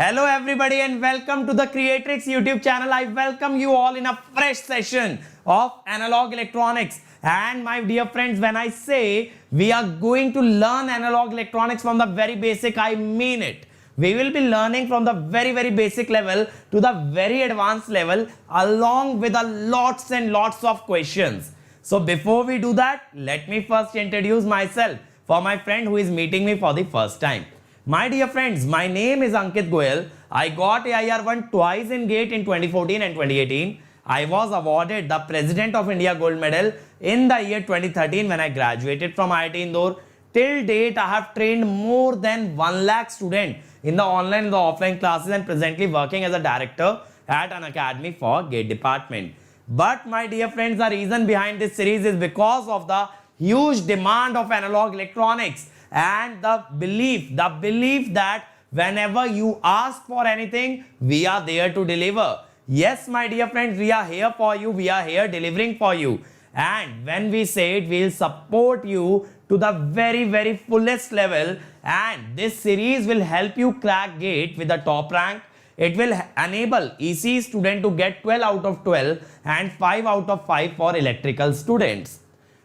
Hello everybody and welcome to the Creatrix YouTube channel. I welcome you all in a fresh session of analog electronics. And my dear friends, when I say we are going to learn analog electronics from the very basic, I mean it. We will be learning from the very basic level to the very advanced level along with a lots and lots of questions. So before we do that, let me first introduce myself for my friend who is meeting me for the first time. My dear friends, my name is Ankit Goyal. I got AIR1 twice in GATE in 2014 and 2018. I was awarded the President of India Gold Medal in the year 2013 when I graduated from IIT Indore. Till date, I have trained more than 1 lakh students in the online and the offline classes and presently working as a director at an academy for GATE department. But my dear friends, the reason behind this series is because of the huge demand of analog electronics and the belief that whenever you ask for anything, we are there to deliver. Yes, my dear friends, we are here for you. We are here delivering for you. And when we say it, we'll support you to the very fullest level. And this series will help you crack GATE with the top rank. It will enable EC student to get 12 out of 12 and 5 out of 5 for electrical students.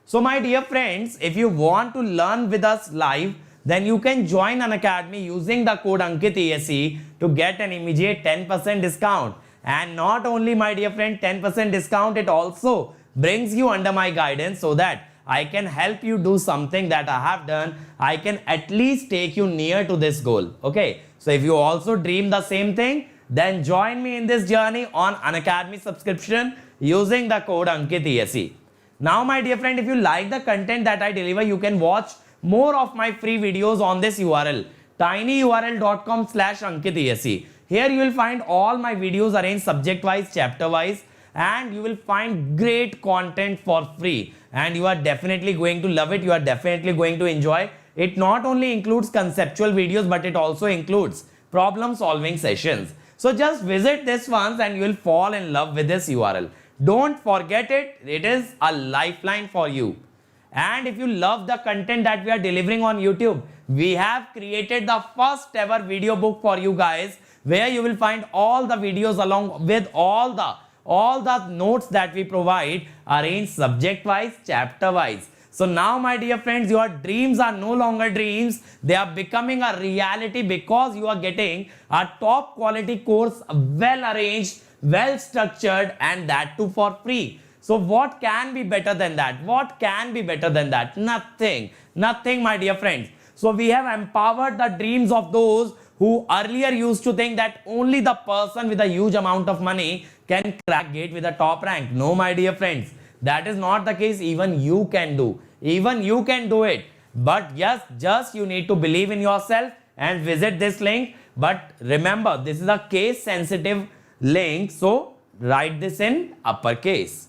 So my dear friends, if you want to learn with us live, then you can join an academy using the code AnkitESE to get an immediate 10% discount. And not only, my dear friend, 10% discount, it also brings you under my guidance so that I can help you do something that I have done. I can at least take you near to this goal. Okay. So if you also dream the same thing, then join me in this journey on an academy subscription using the code AnkitESE. Now, my dear friend, if you like the content that I deliver, you can watch more of my free videos on this URL, tinyurl.com/AnkitESE. Here you will find all my videos arranged subject-wise, chapter-wise, and you will find great content for free. And you are definitely going to love it. You are definitely going to enjoy. It not only includes conceptual videos, but it also includes problem-solving sessions. So just visit this once and you will fall in love with this URL. Don't forget it. It is a lifeline for you. And if you love the content that we are delivering on YouTube, we have created the first ever video book for you guys, where you will find all the videos along with all the notes that we provide arranged subject wise, chapter wise. So now, my dear friends, your dreams are no longer dreams. They are becoming a reality because you are getting a top quality course, well arranged, well structured, and that too for free. So what can be better than that? What can be better than that? Nothing, my dear friends. So we have empowered the dreams of those who earlier used to think that only the person with a huge amount of money can crack GATE with a top rank. No, my dear friends, that is not the case. Even you can do. Even you can do it. But yes, just you need to believe in yourself and visit this link. But remember, this is a case sensitive link, so write this in uppercase.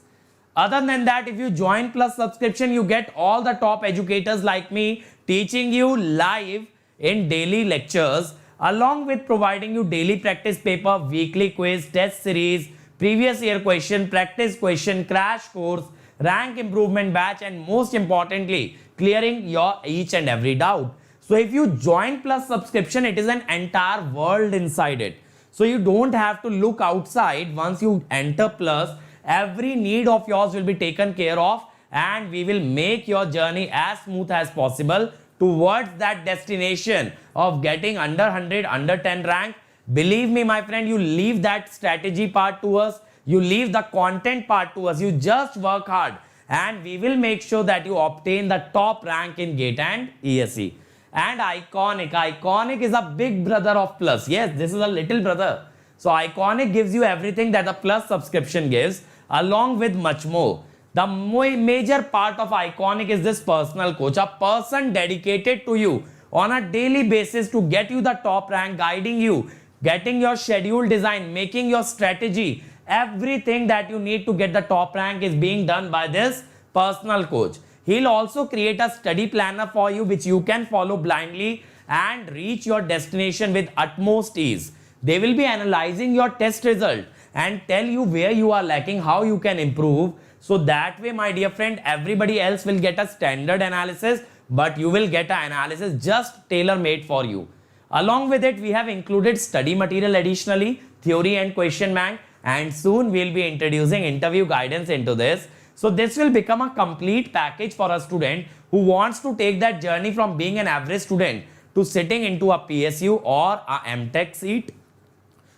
Other than that, if you join plus subscription, you get all the top educators like me teaching you live in daily lectures, along with providing you daily practice paper, weekly quiz, test series, previous year question, practice question, crash course, rank improvement batch, and most importantly, clearing your each and every doubt. So if you join plus subscription, it is an entire world inside it. So you don't have to look outside. Once you enter plus, every need of yours will be taken care of, and we will make your journey as smooth as possible towards that destination of getting under 100, under 10 rank. Believe me, my friend, you leave that strategy part to us. You leave the content part to us. You just work hard and we will make sure that you obtain the top rank in GATE and ESE. And Iconic is a big brother of Plus. Yes, this is a little brother. So Iconic gives you everything that a Plus subscription gives, along with much more. The major part of Iconic is this personal coach, a person dedicated to you on a daily basis to get you the top rank, guiding you, getting your schedule design, making your strategy. Everything that you need to get the top rank is being done by this personal coach. He'll also create a study planner for you, which you can follow blindly and reach your destination with utmost ease. They will be analyzing your test result and tell you where you are lacking, how you can improve. So that way, my dear friend, everybody else will get a standard analysis, but you will get an analysis just tailor-made for you. Along with it, we have included study material additionally, theory and question bank, and soon we'll be introducing interview guidance into this. So this will become a complete package for a student who wants to take that journey from being an average student to sitting into a PSU or a MTech seat.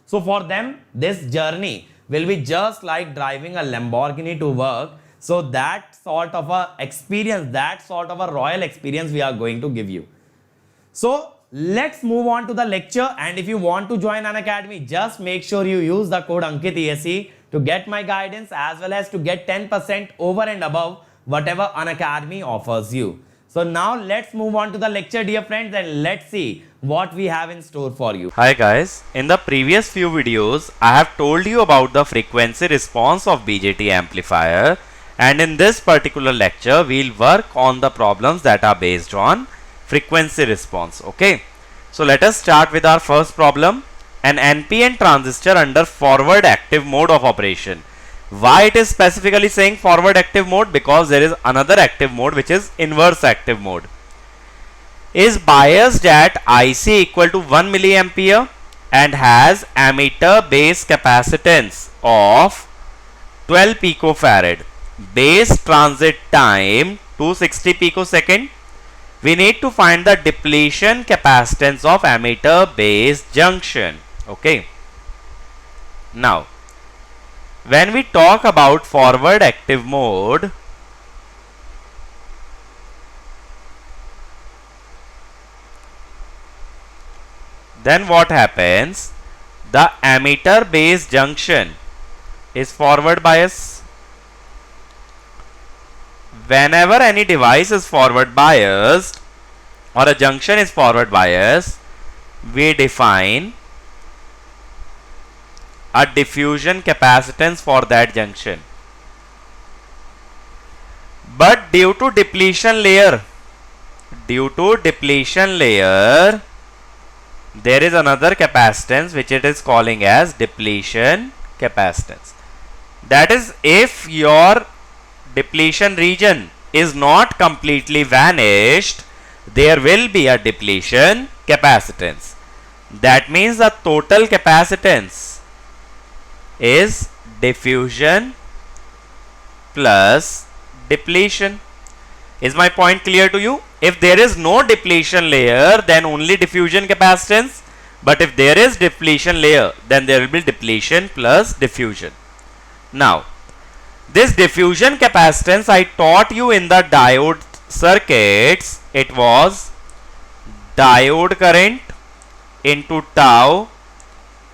So for them, this journey will be just like driving a Lamborghini to work. So that sort of a experience, that sort of a royal experience we are going to give you. So let's move on to the lecture, and if you want to join Unacademy, just make sure you use the code AnkitESE to get my guidance as well as to get 10% over and above whatever Unacademy offers you. So now let's move on to the lecture, dear friends, and let's see what we have in store for you. Hi guys, in the previous few videos I have told you about the frequency response of BJT amplifier, and in this particular lecture we'll work on the problems that are based on frequency response. Okay, so let us start with our first problem. An NPN transistor under forward active mode of operation. Why it is specifically saying forward active mode? Because there is another active mode which is inverse active mode. Is biased at IC equal to 1 milliampere and has ammeter base capacitance of 12 picofarad. Base transit time 260 picosecond. We need to find the depletion capacitance of ammeter base junction. Okay. Now, when we talk about forward active mode, then what happens? The ammeter base junction is forward bias. Whenever any device is forward biased or a junction is forward biased, we define a diffusion capacitance for that junction. But due to depletion layer, there is another capacitance which it is calling as depletion capacitance. That is, if your depletion region is not completely vanished, there will be a depletion capacitance. That means the total capacitance is diffusion plus depletion. Is my point clear to you? If there is no depletion layer, then only diffusion capacitance. But if there is depletion layer, then there will be depletion plus diffusion. Now, this diffusion capacitance I taught you in the diode circuits. It was diode current into tau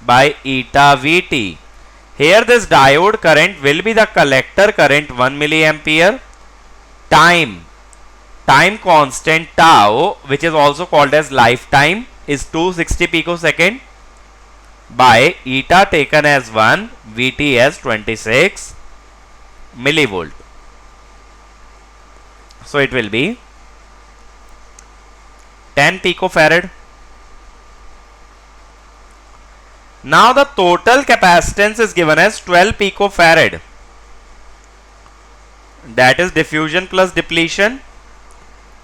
by eta Vt. Here this diode current will be the collector current 1 milliampere. Time constant tau, which is also called as lifetime, is 260 picosecond by eta taken as 1, Vt as 26 millivolt. So it will be 10 picofarad. Now the total capacitance is given as 12 picofarad. That is diffusion plus depletion,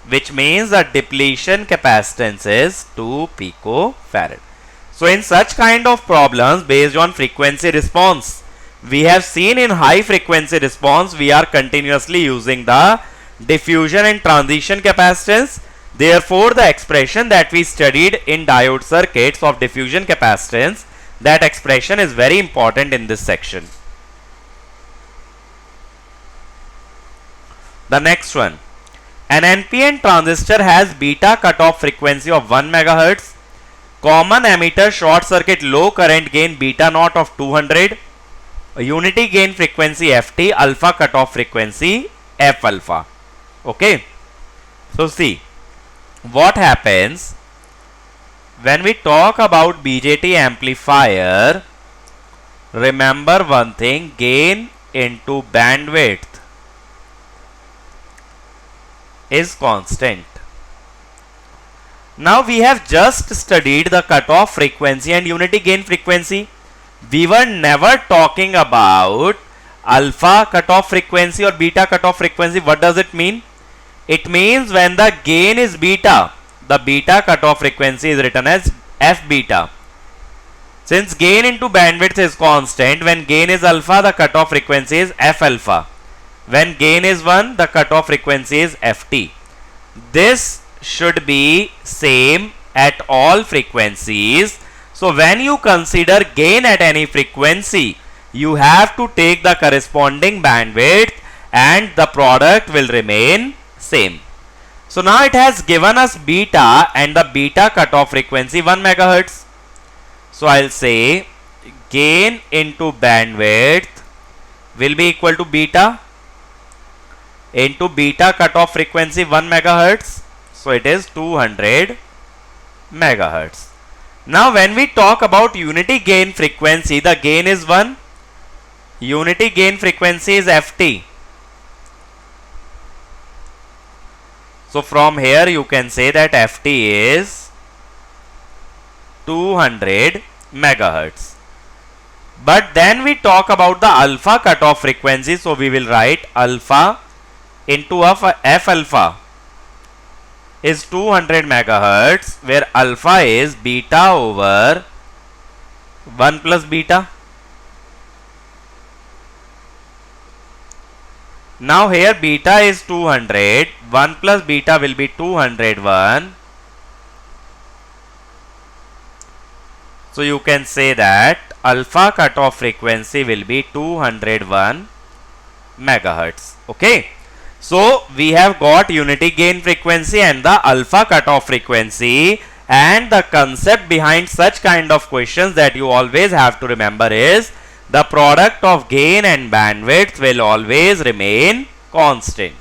which means that depletion capacitance is 2 picofarad. So in such kind of problems based on frequency response, we have seen in high frequency response we are continuously using the diffusion and transition capacitance. Therefore, the expression that we studied in diode circuits of diffusion capacitance, that expression is very important in this section. The next one. An NPN transistor has beta cutoff frequency of 1 MHz, common emitter short circuit low current gain beta naught of 200, unity gain frequency Ft, alpha cutoff frequency F alpha. Okay. So see, what happens when we talk about BJT amplifier? Remember one thing, gain into bandwidth is constant. Now we have just studied the cutoff frequency and unity gain frequency. We were never talking about alpha cutoff frequency or beta cutoff frequency. What does it mean? It means when the gain is beta, the beta cutoff frequency is written as f beta. Since gain into bandwidth is constant, when gain is alpha, the cutoff frequency is f alpha. When gain is 1, the cutoff frequency is ft. This should be same at all frequencies. So when you consider gain at any frequency, you have to take the corresponding bandwidth and the product will remain same. So now it has given us beta and the beta cutoff frequency 1 megahertz. So I'll say gain into bandwidth will be equal to beta into beta cutoff frequency 1 megahertz. So it is 200 megahertz. Now when we talk about unity gain frequency, the gain is 1. Unity gain frequency is ft. So from here you can say that ft is 200 megahertz. But then we talk about the alpha cutoff frequency. So we will write alpha into f alpha is 200 megahertz, where alpha is beta over 1 plus beta. Now here beta is 200, 1 plus beta will be 201. So you can say that alpha cutoff frequency will be 201 megahertz. Okay. So we have got unity gain frequency and the alpha cutoff frequency, and the concept behind such kind of questions that you always have to remember is the product of gain and bandwidth will always remain constant.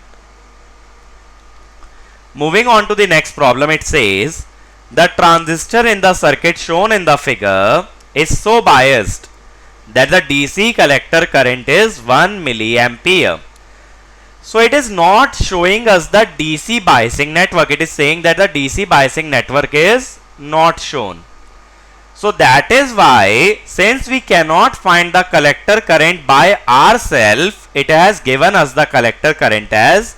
Moving on to the next problem, it says the transistor in the circuit shown in the figure is so biased that the DC collector current is 1 milliampere. So it is not showing us the DC biasing network. It is saying that the DC biasing network is not shown. So that is why, since we cannot find the collector current by ourselves, it has given us the collector current as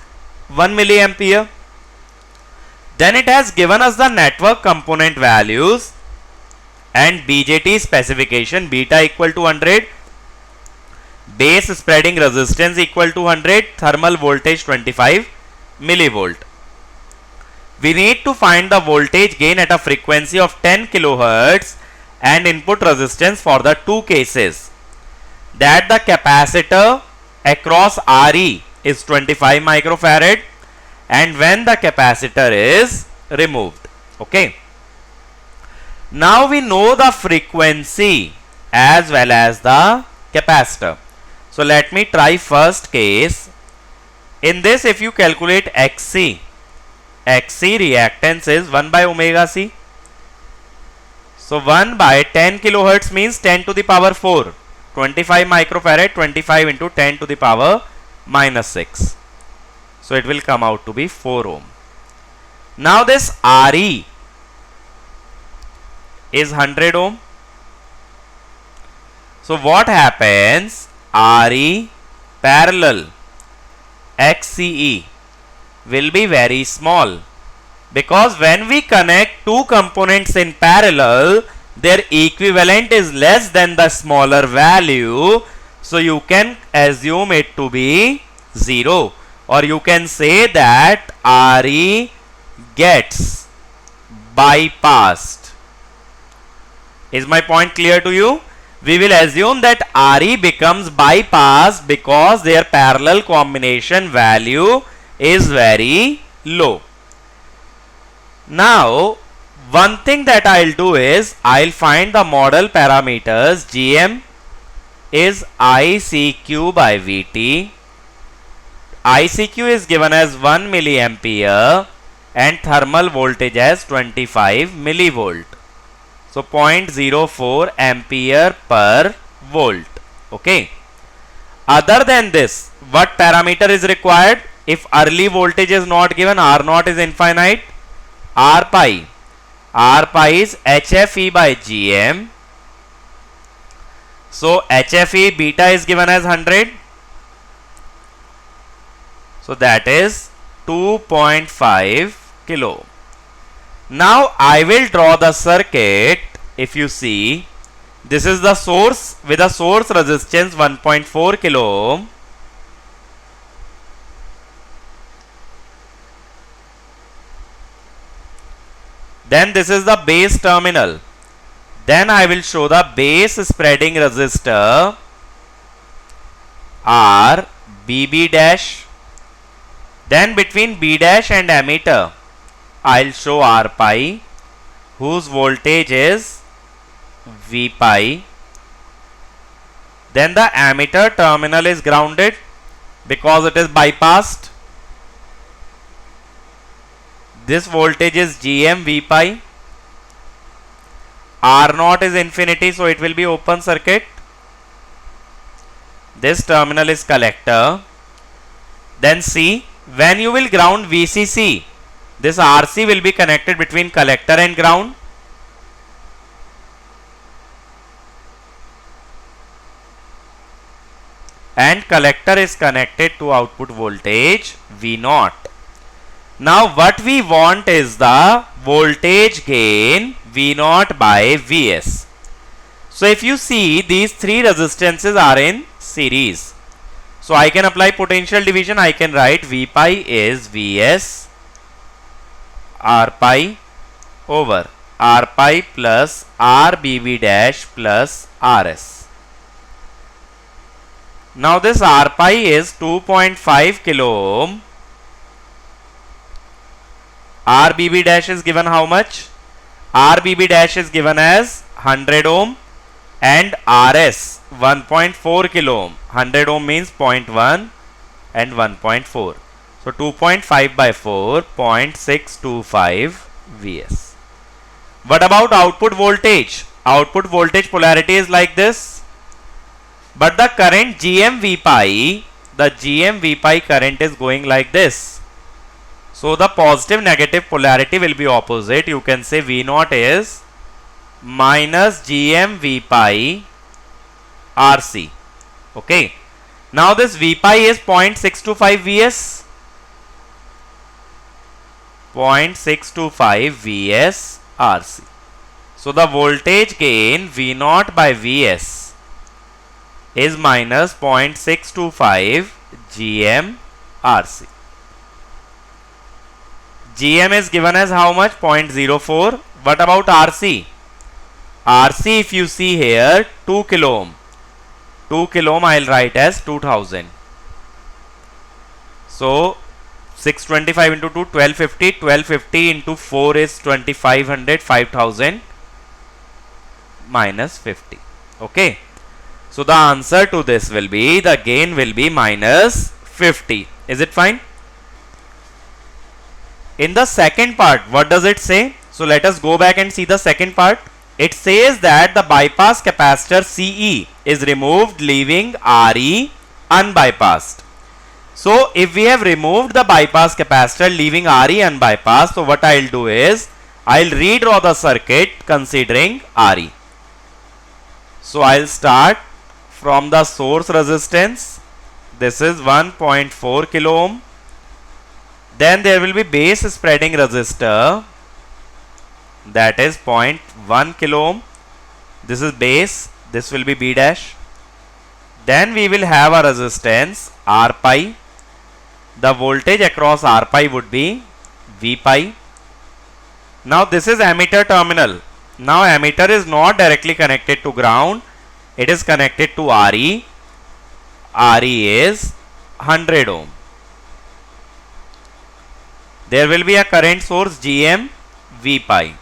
1 milliampere. Then it has given us the network component values and BJT specification, beta equal to 100, base spreading resistance equal to 100, thermal voltage 25 millivolt. We need to find the voltage gain at a frequency of 10 kilohertz and input resistance for the two cases, that the capacitor across RE is 25 microfarad and when the capacitor is removed. Okay. Now we know the frequency as well as the capacitor. So let me try first case. In this, if you calculate XC reactance is 1 by omega C. So 1 by 10 kilohertz means 10 to the power 4. 25 microfarad, 25 into 10 to the power minus 6. So it will come out to be 4 ohm. Now this RE is 100 ohm. So what happens? RE parallel XCE will be very small, because when we connect two components in parallel, their equivalent is less than the smaller value. So you can assume it to be 0, or you can say that RE gets bypassed. Is my point clear to you? We will assume that RE becomes bypassed because their parallel combination value is very low. Now, one thing that I'll do is I'll find the model parameters. GM is ICQ by VT. ICQ is given as 1 milliampere and thermal voltage as 25 millivolt. So 0.04 ampere per volt. Okay. Other than this, what parameter is required? If early voltage is not given, R0 is infinite. R pi is HFE by GM. So HFE beta is given as 100. So that is 2.5 kilo. Now I will draw the circuit. If you see, this is the source with a source resistance 1.4 kilo ohm. Then this is the base terminal. Then I will show the base spreading resistor R BB dash. Then between B dash and ammeter, I'll show R pi, whose voltage is V pi. Then the ammeter terminal is grounded because it is bypassed. This voltage is GM V pi. R naught is infinity, so it will be open circuit. This terminal is collector. Then C, when you will ground VCC, this RC will be connected between collector and ground. And collector is connected to output voltage V0. Now what we want is the voltage gain V0 by Vs. So if you see, these three resistances are in series. So I can apply potential division. I can write V pi is Vs R pi over R pi plus RBB dash plus Rs. Now this R pi is 2.5 kilo ohm. RBB dash is given how much? RBB dash is given as 100 ohm and Rs 1.4 kilo ohm. 100 ohm means 0.1 and 1.4. So 2.5 by 4, 0.625 Vs. What about output voltage? Output voltage polarity is like this. But the current GMV pi, the GMV pi current is going like this. So the positive negative polarity will be opposite. You can say V0 is minus GMV pi RC. Okay. Now this V pi is 0.625 Vs. 0.625 Vs RC. So the voltage gain V0 by Vs is minus 0.625 GM RC. GM is given as how much? 0.04. What about RC? RC, if you see here, 2 kilo ohm. 2 kilo ohm I will write as 2000. So 625 into 2, 1250. 1250 into 4 is 2500. 5000 minus 50. Okay. So the answer to this will be, the gain will be minus 50. Is it fine? In the second part, what does it say? So let us go back and see the second part. It says that the bypass capacitor CE is removed, leaving RE unbypassed. So if we have removed the bypass capacitor, leaving RE unbypassed, so what I will do is, I will redraw the circuit considering RE. So I will start from the source resistance. This is 1.4 kilo ohm. Then there will be base spreading resistor, that is 0.1 kilo ohm. This is base, this will be B dash. Then we will have a resistance R pi. The voltage across R pi would be V pi. Now this is ammeter terminal. Now ammeter is not directly connected to ground, it is connected to RE. RE is 100 ohm. There will be a current source GM V pi.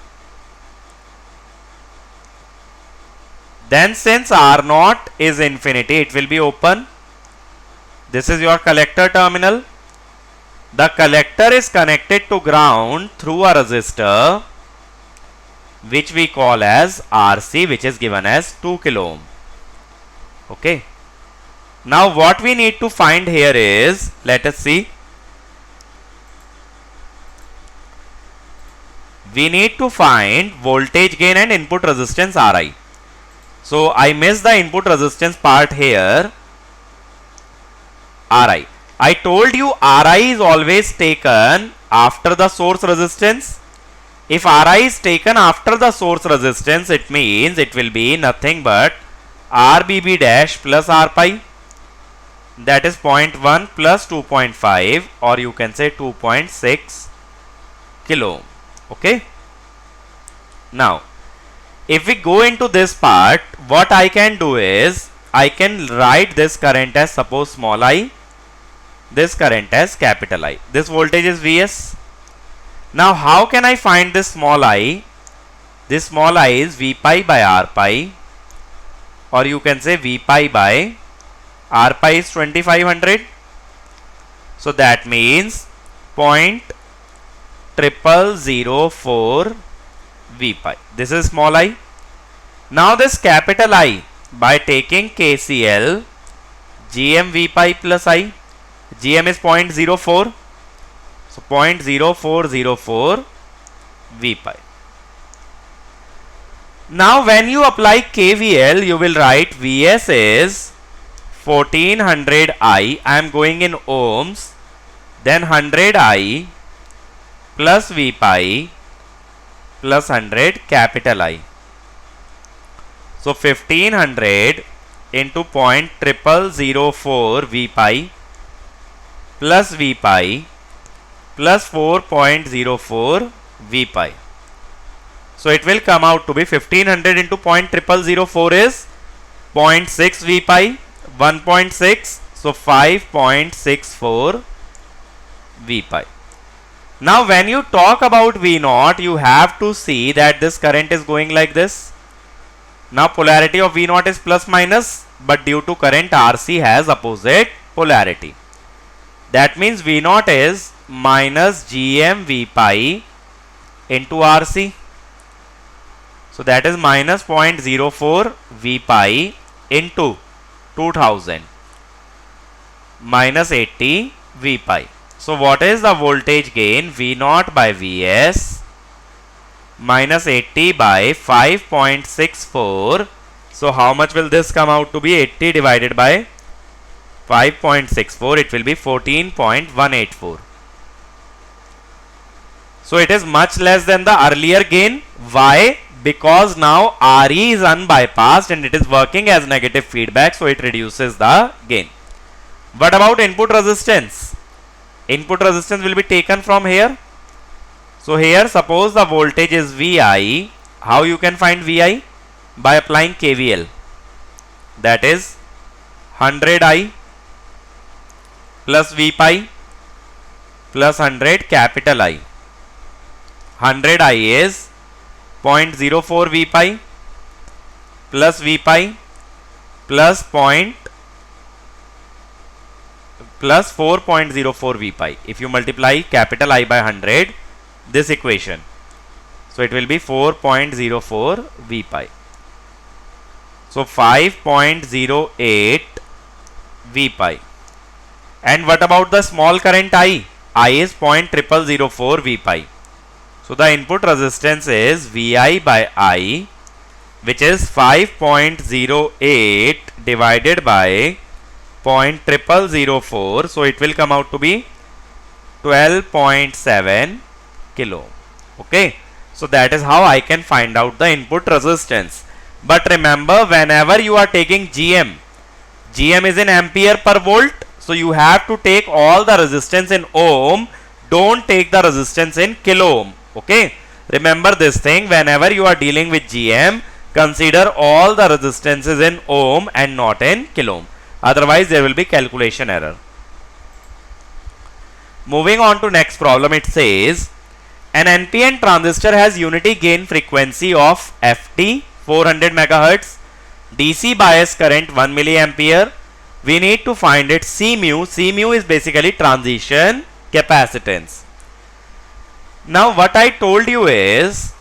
Then since R0 is infinity, it will be open. This is your collector terminal. The collector is connected to ground through a resistor which we call as RC, which is given as 2 kilo ohm. Okay. Now what we need to find here is, let us see. We need to find voltage gain and input resistance Ri. So I missed the input resistance part here. Ri. I told you Ri is always taken after the source resistance. If Ri is taken after the source resistance, it means it will be nothing but Rbb dash plus R pi, that is 0.1 plus 2.5, or you can say 2.6 kilo ohm. Okay. Now, if we go into this part, what I can do is I can write this current as suppose small I, this current as capital I. This voltage is Vs. Now, how can I find this small I? This small I is V pi by R pi, or you can say V pi by R pi is 2500. So that means 0.0004 V pi. This is small I. Now this capital I, by taking KCL, Gm V pi plus I, Gm is 0.04. So 0.0404 V pi. Now when you apply KVL, you will write Vs is 1400 I. I am going in ohms. Then 100 I plus V pi plus 100 capital I. So 1500 into 0.0004 V pi plus V pi plus 4.04 V pi. So it will come out to be 1500 into 0.0004 is 0.6 V pi, 1.6, so 5.64 V pi. Now when you talk about V0, you have to see that this current is going like this. Now polarity of V0 is plus minus, but due to current RC has opposite polarity. That means V0 is minus Gm V pi into RC. So that is minus 0.04 V pi into 2000 minus 80 V pi. So what is the voltage gain? V0 by Vs minus 80 by 5.64. So how much will this come out to be? 80 divided by 5.64, it will be 14.184. So it is much less than the earlier gain. Why? Because now Re is unbypassed and it is working as negative feedback, so it reduces the gain. What about input resistance? Input resistance will be taken from here. So here suppose the voltage is Vi. How you can find Vi? By applying KVL. That is 100 I plus V pi plus 100 capital I. 100 I is 0.04 V pi plus V pi plus 4.04 V pi. If you multiply capital I by 100, this equation, so it will be 4.04 V pi. So 5.08 V pi. And what about the small current I? I is 0.0004 V pi. So the input resistance is Vi by I, which is 5.08 divided by 0.0004. So it will come out to be 12.7 kilo. Okay. So that is how I can find out the input resistance. But remember, whenever you are taking Gm, Gm is in ampere per volt. So you have to take all the resistance in ohm. Don't take the resistance in kilo ohm. Okay. Remember this thing, whenever you are dealing with Gm, consider all the resistances in ohm and not in kilo ohm. Otherwise there will be calculation error. Moving on to next problem, it says an NPN transistor has unity gain frequency of Ft 400 MHz, DC bias current 1 milliampere. We need to find its C mu. C mu is basically transition capacitance. Now what I told you is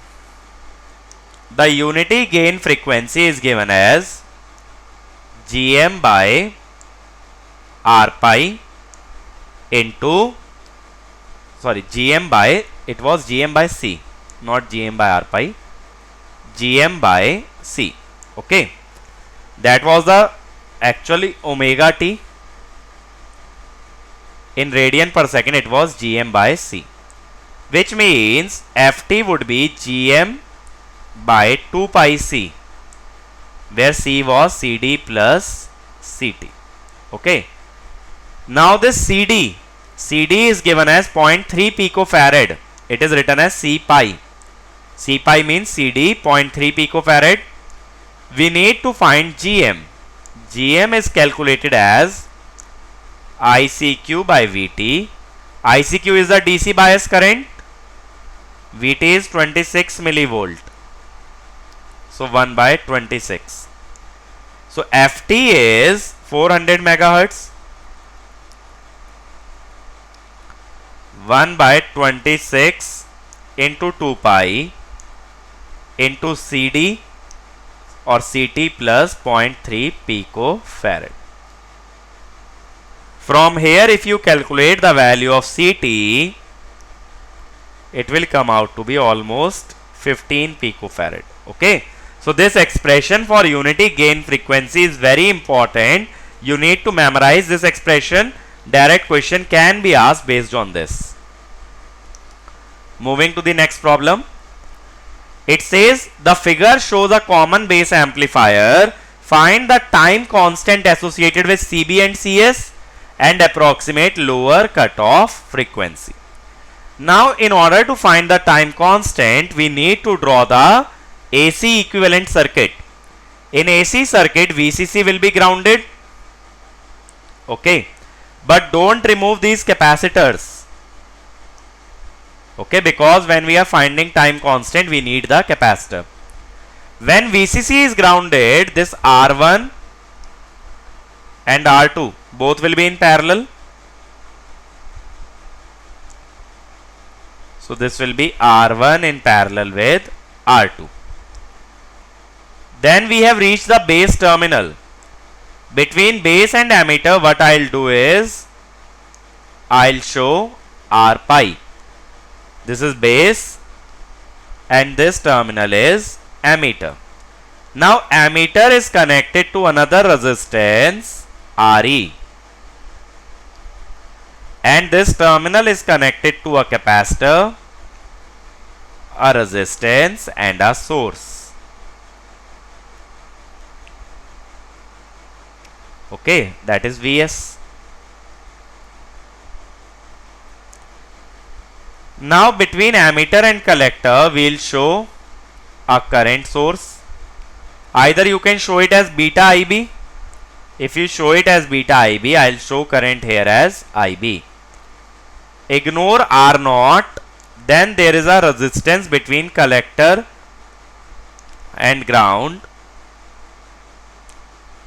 the unity gain frequency is given as Gm by R pi into, sorry, Gm by, it was Gm by C, not Gm by R pi, Gm by C. Okay, that was the actually omega t. In radian per second it was Gm by C. which means Ft would be Gm by 2 pi C, where C was CD plus CT. Okay. Now this CD is given as 0.3 picofarad. It is written as C pi. C pi means CD 0.3 picofarad. We need to find Gm. Gm is calculated as ICQ by Vt. ICQ is the DC bias current. Vt is 26 millivolt. So 1 by 26. So Ft is 400 megahertz. 1 by 26 into 2 pi into CD or CT plus 0.3 picofarad. From here, if you calculate the value of CT, it will come out to be almost 15 picofarad. Okay. So this expression for unity gain frequency is very important. You need to memorize this expression. Direct question can be asked based on this. Moving to the next problem. It says the figure shows a common base amplifier. Find the time constant associated with CB and CS and approximate lower cutoff frequency. Now, in order to find the time constant, we need to draw the AC equivalent circuit. In AC circuit, VCC will be grounded. Okay. But don't remove these capacitors. Okay, because when we are finding time constant, we need the capacitor. When VCC is grounded, this R1 and R2 both will be in parallel. So this will be R1 in parallel with R2. Then we have reached the base terminal. Between base and ammeter, what I'll do is I'll show R pi. This is base and this terminal is ammeter. Now ammeter is connected to another resistance Re, and this terminal is connected to a capacitor, a resistance and a source. Okay, that is Vs. Now between ammeter and collector, we will show a current source. Either you can show it as beta IB. If you show it as beta IB, I will show current here as IB. Ignore R0. Then there is a resistance between collector and ground.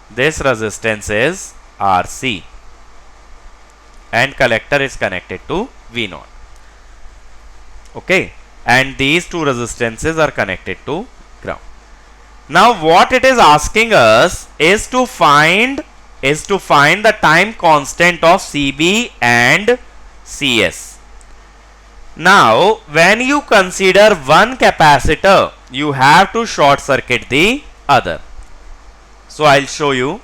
This resistance is RC. And collector is connected to V0. Okay, and these two resistances are connected to ground. Now what it is asking us is to find the time constant of CB and CS. Now when you consider one capacitor, you have to short circuit the other. So I'll show you.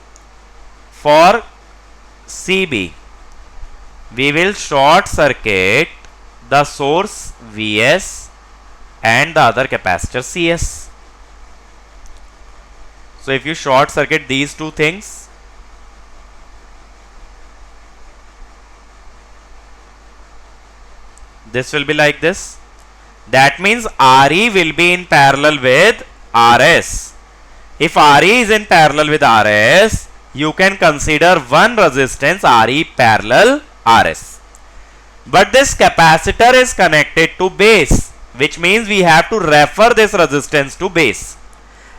For CB, we will short circuit the source Vs and the other capacitor Cs. So if you short circuit these two things, this will be like this. That means Re will be in parallel with Rs. If Re is in parallel with Rs, you can consider one resistance Re parallel Rs. But this capacitor is connected to base, which means we have to refer this resistance to base.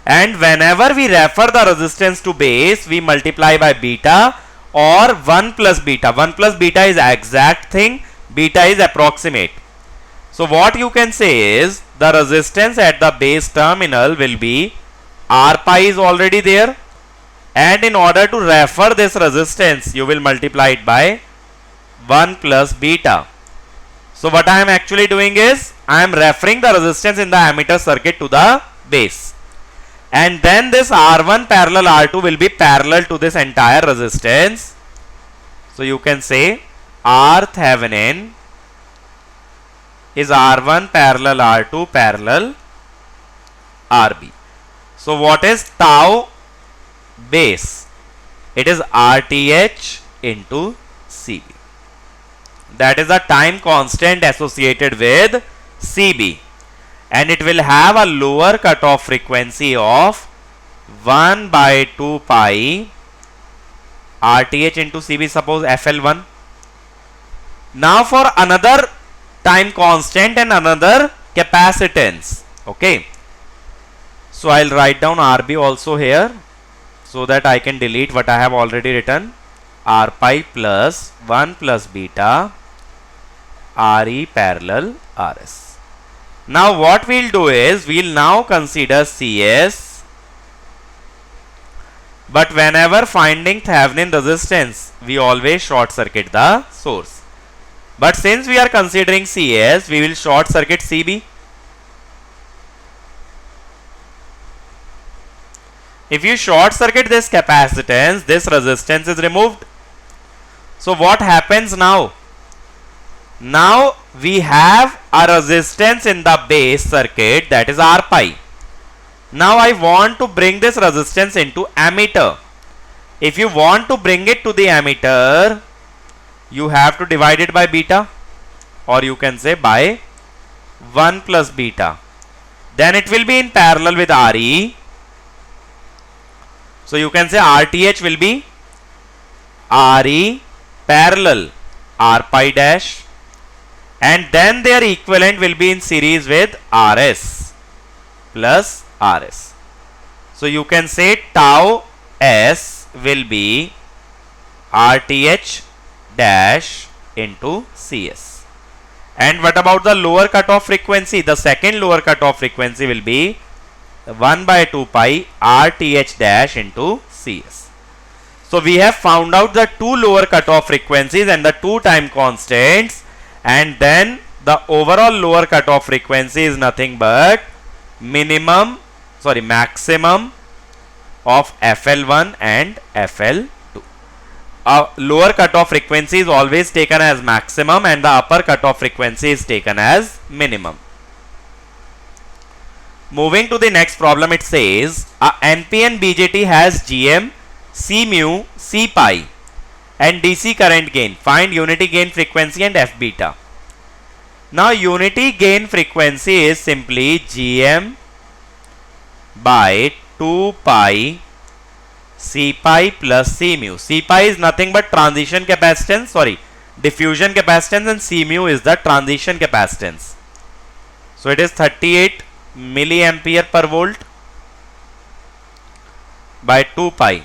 And whenever we refer the resistance to base, we multiply by beta or 1 plus beta. 1 plus beta is exact thing, beta is approximate. So what you can say is the resistance at the base terminal will be R pi is already there, and in order to refer this resistance, you will multiply it by 1 plus beta. So what I am actually doing is I am referring the resistance in the ammeter circuit to the base, and then this R1 parallel R2 will be parallel to this entire resistance. So you can say R Thevenin is R1 parallel R2 parallel RB. So what is tau base? It is RTH into CB. That is the time constant associated with CB, and it will have a lower cutoff frequency of 1 by 2 pi RTH into CB, suppose FL1. Now for another time constant and another capacitance. Okay, so I'll write down RB also here so that I can delete what I have already written. R pi plus 1 plus beta RE parallel RS. Now what we'll do is we'll now consider CS, but whenever finding Thevenin resistance we always short circuit the source. But since we are considering CS, we will short circuit CB. If you short circuit this capacitance, this resistance is removed. So what happens now? Now we have a resistance in the base circuit, that is R pi. Now I want to bring this resistance into ammeter. If you want to bring it to the ammeter, you have to divide it by beta, or you can say by 1 plus beta. Then it will be in parallel with RE. So you can say RTH will be RE parallel R pi dash, and then their equivalent will be in series with RS plus RS. So you can say tau S will be RTH dash into CS. And what about the lower cutoff frequency? The second lower cutoff frequency will be 1 by 2 pi RTH dash into CS. So we have found out the two lower cutoff frequencies and the two time constants, and then the overall lower cutoff frequency is nothing but maximum of FL1 and FL2. Lower cutoff frequency is always taken as maximum and the upper cutoff frequency is taken as minimum. Moving to the next problem, it says a NPN BJT has GM, C mu, C pi and DC current gain. Find unity gain frequency and F beta. Now unity gain frequency is simply GM by 2 pi C pi plus C mu. C pi is nothing but diffusion capacitance, and C mu is the transition capacitance. So it is 38 milliampere per volt by 2 pi.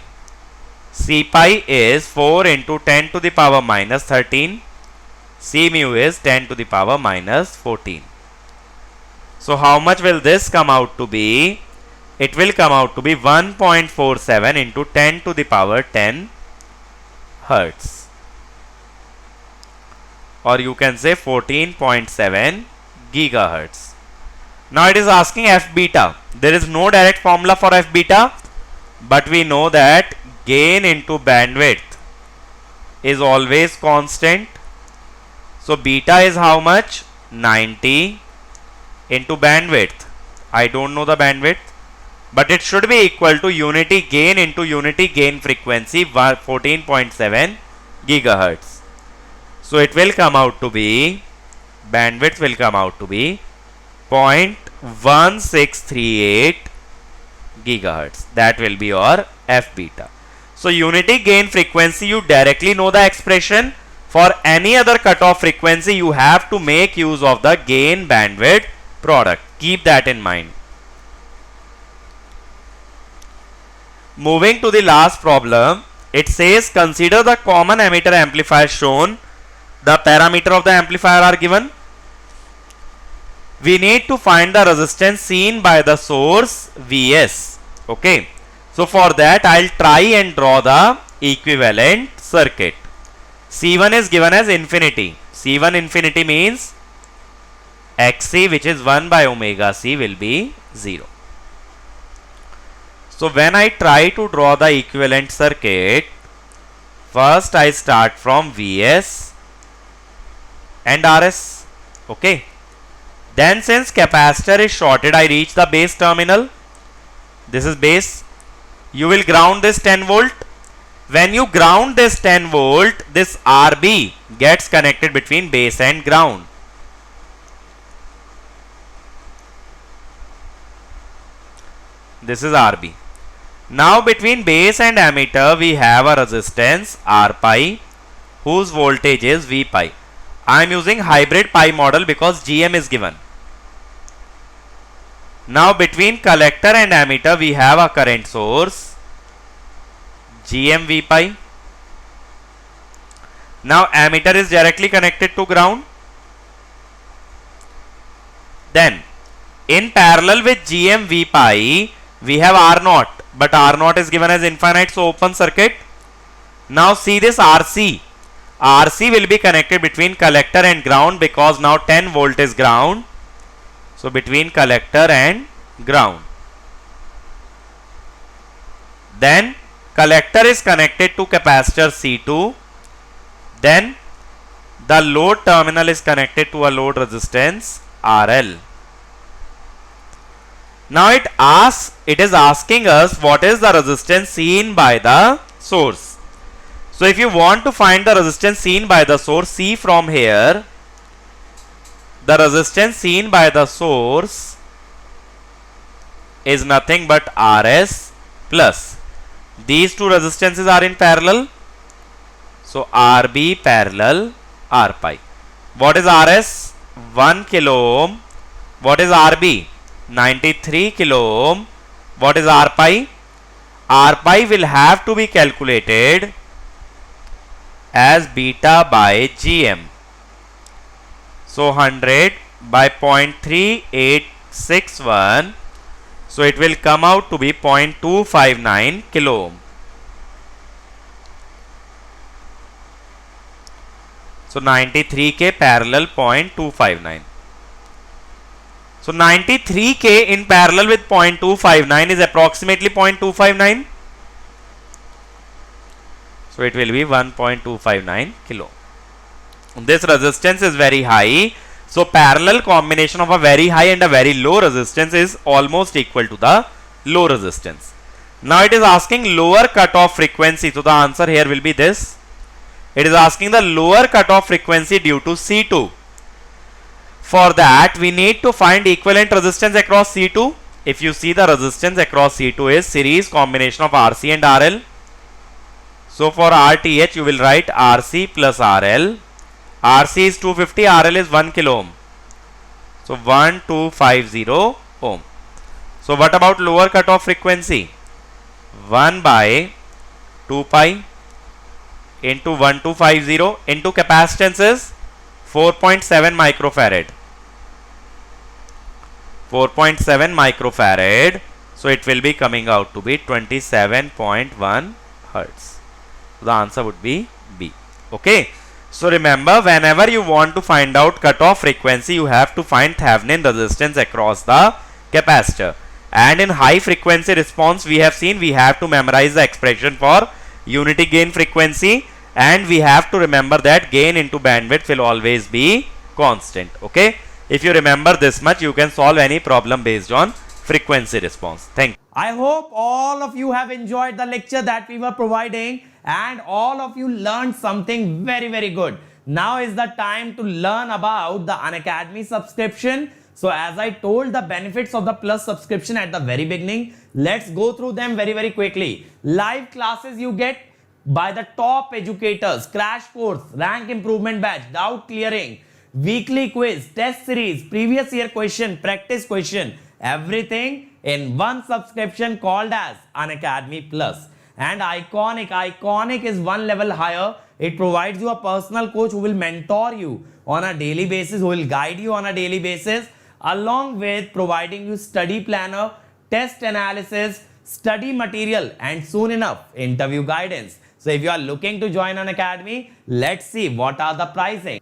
C pi is 4 into 10 to the power minus 13. C mu is 10 to the power minus 14. So how much will this come out to be? It will come out to be 1.47 into 10 to the power 10 hertz, or you can say 14.7 gigahertz. Now it is asking F beta. There is no direct formula for F beta, but we know that gain into bandwidth is always constant. So beta is how much? 90 into bandwidth. I don't know the bandwidth, but it should be equal to unity gain into unity gain frequency 14.7 gigahertz. So it will come out to be, bandwidth will come out to be 0.1638 gigahertz. That will be your F beta. So unity gain frequency, you directly know the expression. For any other cutoff frequency, you have to make use of the gain bandwidth product. Keep that in mind. Moving to the last problem, it says consider the common emitter amplifier shown. The parameter of the amplifier are given. We need to find the resistance seen by the source Vs. Okay. So for that, I'll try and draw the equivalent circuit. C1 is given as infinity. C1 infinity means Xc, which is 1 by omega c, will be 0. So when I try to draw the equivalent circuit, first I start from Vs and Rs. Okay. Then since capacitor is shorted, I reach the base terminal. This is base. You will ground this 10 volt. When you ground this 10 volt, this RB gets connected between base and ground. This is RB. Now between base and ammeter we have a resistance R pi whose voltage is V pi. I am using hybrid pi model because GM is given. Now between collector and ammeter we have a current source GM V pi. Now ammeter is directly connected to ground. Then in parallel with GM V pi we have R naught, but R naught is given as infinite, so open circuit. Now see this RC. RC will be connected between collector and ground because now 10 volt is ground. So between collector and ground. Then collector is connected to capacitor C2. Then the load terminal is connected to a load resistance RL. Now it is asking us what is the resistance seen by the source. So if you want to find the resistance seen by the source, see from here, the resistance seen by the source is nothing but RS plus. These two resistances are in parallel. So RB parallel R pi. What is RS? 1 kilo ohm. What is RB? 93 kilo ohm. What is R pi? R pi will have to be calculated as beta by GM. So 100 by 0.3861. So it will come out to be 0.259 kilo ohm. So 93K parallel 0.259. So 93K in parallel with 0.259 is approximately 0.259. So it will be 1.259 kilo. This resistance is very high. So parallel combination of a very high and a very low resistance is almost equal to the low resistance. Now it is asking lower cutoff frequency. So the answer here will be this. It is asking the lower cutoff frequency due to C2. For that we need to find equivalent resistance across C2. If you see, the resistance across C2 is series combination of RC and RL. So for RTH you will write RC plus RL. RC is 250, RL is 1 kilo ohm. So 1250 ohm. So what about lower cutoff frequency? 1 by 2 pi into 1250 into capacitance is 4.7 microfarad. 4.7 microfarad. So it will be coming out to be 27.1 hertz. The answer would be B. Okay. So remember, whenever you want to find out cutoff frequency, you have to find Thevenin resistance across the capacitor. And in high frequency response, we have seen we have to memorize the expression for unity gain frequency, and we have to remember that gain into bandwidth will always be constant. Okay. If you remember this much, you can solve any problem based on frequency response. Thank you. I hope all of you have enjoyed the lecture that we were providing, and all of you learned something very, very good. Now is the time to learn about the Unacademy subscription. So as I told the benefits of the Plus subscription at the very beginning, let's go through them very, very quickly. Live classes you get by the top educators, crash course, rank improvement batch, doubt clearing, weekly quiz, test series, previous year question, practice question, everything in one subscription called as Unacademy Plus. And Iconic is one level higher. It provides you a personal coach who will mentor you on a daily basis, who will guide you on a daily basis, along with providing you study planner, test analysis, study material, and soon enough interview guidance. So if you are looking to join Unacademy, let's see what are the pricing.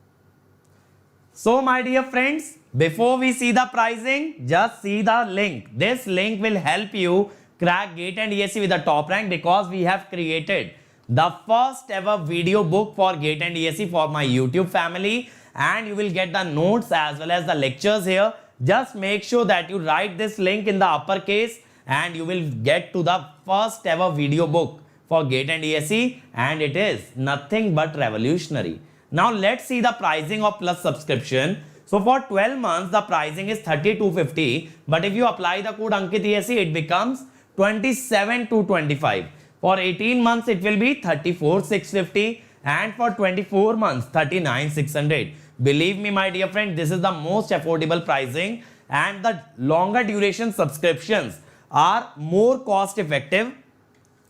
So my dear friends, before we see the pricing, just see the link. This link will help you crack GATE and ESE with the top rank, because we have created the first ever video book for GATE and ESE for my YouTube family, and you will get the notes as well as the lectures here. Just make sure that you write this link in the uppercase and you will get to the first ever video book for GATE and ESE, and it is nothing but revolutionary. Now let's see the pricing of Plus subscription. So for 12 months the pricing is 3250, but if you apply the code Ankit ESE it becomes 27225. For 18 months it will be 34650, and for 24 months 39600. Believe me my dear friend, this is the most affordable pricing, and the longer duration subscriptions are more cost effective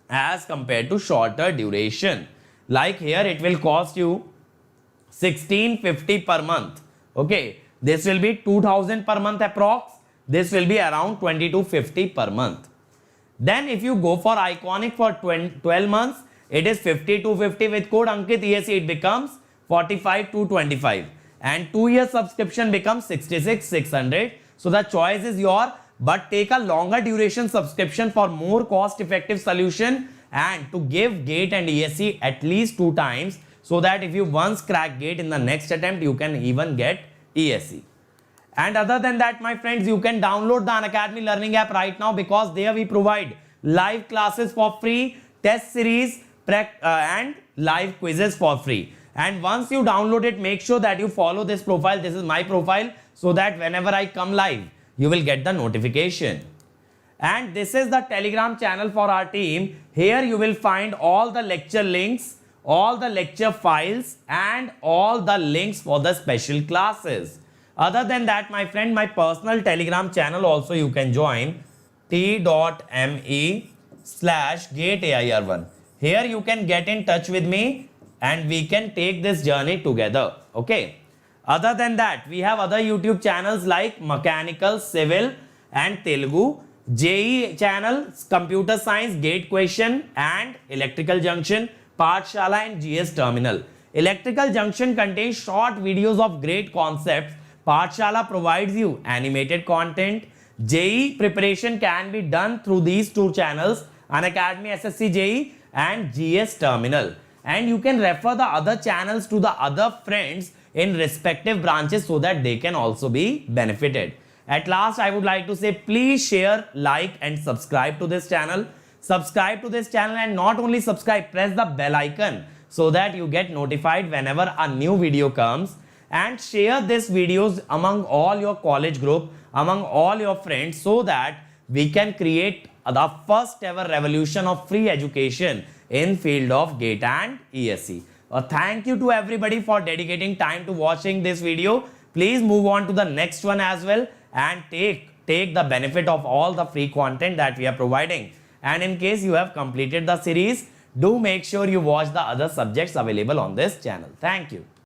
as compared to shorter duration. Like here it will cost you 1650 per month. Okay, this will be 2000 per month approx. This will be around 2250 per month. Then if you go for Iconic for 12 months, it is 5250 with code Ankit ESE, it becomes 45225, and 2 year subscription becomes 66600. So the choice is your, but take a longer duration subscription for more cost effective solution and to give GATE and ESE at least 2 times, so that if you once crack GATE, in the next attempt you can even get ESE. And other than that my friends, you can download the Unacademy Learning app right now, because there we provide live classes for free, test series and live quizzes for free. And once you download it, make sure that you follow this profile. This is my profile, so that whenever I come live you will get the notification. And this is the Telegram channel for our team. Here you will find all the lecture links, all the lecture files, and all the links for the special classes. Other than that my friend, my personal Telegram channel also you can join, t.me/GateAIR1. Here you can get in touch with me and we can take this journey together. Okay. Other than that, we have other YouTube channels like Mechanical, Civil and Telugu, JEE channel, Computer Science, Gate Question and Electrical Junction, Pathshala and GS Terminal. Electrical Junction contains short videos of great concepts. Pathshala provides you animated content. JEE preparation can be done through these 2 channels, Unacademy SSC JEE and GS Terminal. And you can refer the other channels to the other friends in respective branches, so that they can also be benefited. At last, I would like to say, please share, like and subscribe to this channel. Subscribe to this channel, and not only subscribe, press the bell icon so that you get notified whenever a new video comes. And share these videos among all your college group, among all your friends, so that we can create the first ever revolution of free education in field of GATE and ESE. Thank you to everybody for dedicating time to watching this video. Please move on to the next one as well, and take the benefit of all the free content that we are providing. And in case you have completed the series, do make sure you watch the other subjects available on this channel. Thank you.